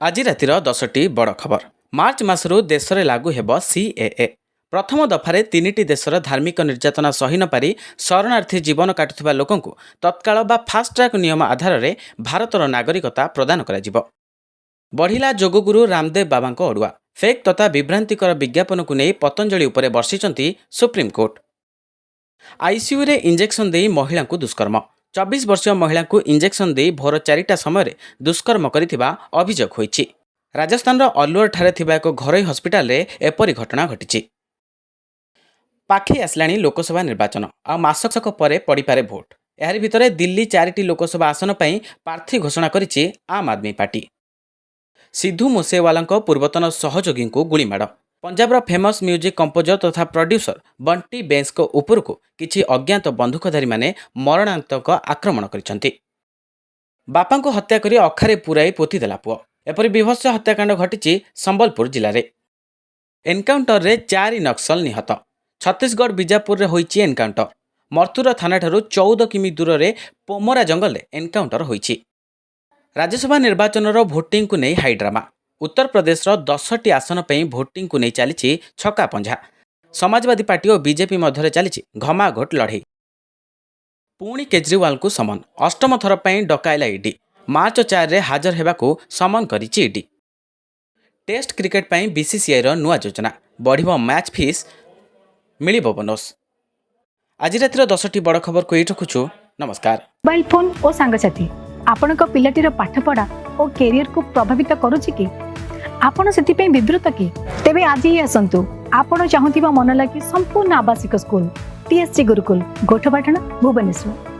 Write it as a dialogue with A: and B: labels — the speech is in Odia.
A: ଆଜି ରାତିର 10ଟି ବଡ଼ ଖବର। ମାର୍ଚ୍ଚ ମାସରୁ ଦେଶରେ ଲାଗୁ ହେବ ସିଏଏ। ପ୍ରଥମ ଦଫାରେ 3ଟି ଦେଶର ଧାର୍ମିକ ନିର୍ଯାତନା ସହି ନ ପାରି ଶରଣାର୍ଥୀ ଜୀବନ କାଟୁଥିବା ଲୋକଙ୍କୁ ତତ୍କାଳ ବା ଫାଷ୍ଟ୍ରାକ୍ ନିୟମ ଆଧାରରେ ଭାରତର ନାଗରିକତା ପ୍ରଦାନ କରାଯିବ। ବଢ଼ିଲା ଯୋଗଗୁରୁ ରାମଦେବ ବାବାଙ୍କ ଅଡ଼ୁଆ। ଫେକ୍ ତଥା ବିଭ୍ରାନ୍ତିକର ବିଜ୍ଞାପନକୁ ନେଇ ପତଞ୍ଜଳି ଉପରେ ବର୍ଷିଛନ୍ତି ସୁପ୍ରିମକୋର୍ଟ। ଆଇସିୟୁରେ ଇଞ୍ଜେକ୍ସନ ଦେଇ ମହିଳାଙ୍କୁ ଦୁଷ୍କର୍ମ। 24 ବର୍ଷୀୟ ମହିଳାଙ୍କୁ ଇଞ୍ଜେକ୍ସନ ଦେଇ ଭୋର 4ଟା ସମୟରେ ଦୁଷ୍କର୍ମ କରିଥିବା ଅଭିଯୋଗ ହୋଇଛି। ରାଜସ୍ଥାନର ଅଲୱରଠାରେ ଥିବା ଏକ ଘରୋଇ ହସ୍ପିଟାଲରେ ଏପରି ଘଟଣା ଘଟିଛି। ପାଖେଇ ଆସିଲାଣି ଲୋକସଭା ନିର୍ବାଚନ। ଆଉ ମାସକ ପରେ ପଡ଼ିପାରେ ଭୋଟ। ଏହାରି ଭିତରେ ଦିଲ୍ଲୀ 4ଟି ଲୋକସଭା ଆସନ ପାଇଁ ପ୍ରାର୍ଥୀ ଘୋଷଣା କରିଛି ଆମ୍ ଆଦମୀ ପାର୍ଟି। ସିଦ୍ଧୁ ମୁସେୱାଲାଙ୍କ ପୂର୍ବତନ ସହଯୋଗୀଙ୍କୁ ଗୁଳିମାଡ଼। ପଞ୍ଜାବର ଫେମସ୍ ମ୍ୟୁଜିକ୍ କମ୍ପୋଜର ତଥା ପ୍ରଡ୍ୟୁସର ବଣ୍ଟି ବେନ୍ସଙ୍କ ଉପରକୁ କିଛି ଅଜ୍ଞାତ ବନ୍ଧୁକଧାରୀମାନେ ମରଣାନ୍ତକ ଆକ୍ରମଣ କରିଛନ୍ତି। ବାପାଙ୍କୁ ହତ୍ୟା କରି ଅଖାରେ ପୁରାଇ ପୋତିଦେଲା ପୁଅ। ଏପରି ବିଭତ୍ସ ହତ୍ୟାକାଣ୍ଡ ଘଟିଛି ସମ୍ବଲପୁର ଜିଲ୍ଲାରେ। ଏନ୍କାଉଣ୍ଟରରେ 4 ନକ୍ସଲ ନିହତ। ଛତିଶଗଡ଼ ବିଜାପୁରରେ ହୋଇଛି ଏନ୍କାଉଣ୍ଟର। ମର୍ତ୍ତୁର ଥାନାଠାରୁ 14 କିମି ଦୂରରେ ପୋମରା ଜଙ୍ଗଲରେ ଏନ୍କାଉଣ୍ଟର ହୋଇଛି। ରାଜ୍ୟସଭା ନିର୍ବାଚନର ଭୋଟିଂକୁ ନେଇ ହାଇଡ୍ରାମା। ଉତ୍ତରପ୍ରଦେଶର 10ଟି ଆସନ ପାଇଁ ଭୋଟିଂକୁ ନେଇ ଚାଲିଛି ଛକାପଞ୍ଝା। ସମାଜବାଦୀ ପାର୍ଟି ଓ ବିଜେପି ମଧ୍ୟରେ ଚାଲିଛି ଘମାଘୋଟ ଲଢ଼େଇ। ପୁଣି କେଜ୍ରିୱାଲଙ୍କୁ ସମନ। ଅଷ୍ଟମ ଥର ପାଇଁ ଡକାଇଲା ଇଡି। ମାର୍ଚ୍ଚ 4ରେ ହାଜର ହେବାକୁ ସମନ କରିଛି ଇଡି। ଟେଷ୍ଟ କ୍ରିକେଟ ପାଇଁ ବିସିସିଆଇର ନୂଆ ଯୋଜନା। ବଢ଼ିବ ମ୍ୟାଚ୍ ଫିସ୍, ମିଳିବ ବୋନସ୍। ଆଜି ରାତିର 10ଟି ବଡ଼ ଖବରକୁ ଏଇଠି ରଖୁଛୁ। ନମସ୍କାର।
B: ମୋବାଇଲ ଫୋନ ଓ ସାଙ୍ଗସାଥୀ ଆପଣଙ୍କ ପିଲାଟିର ପାଠପଢ଼ା ଓ କ୍ୟାରିୟରକୁ ପ୍ରଭାବିତ କରୁଛି କି? ଆପଣ ସେଥିପାଇଁ ବିବ୍ରତ କି? ତେବେ ଆଜି ହିଁ ଆସନ୍ତୁ ଆପଣ ଚାହୁଁଥିବା ମନ ଲାଗି ସମ୍ପୂର୍ଣ୍ଣ ଆବାସିକ ସ୍କୁଲ TSG ଗୁରୁକୁଲ, ଗୋଠପାଟଣା, ଭୁବନେଶ୍ୱର।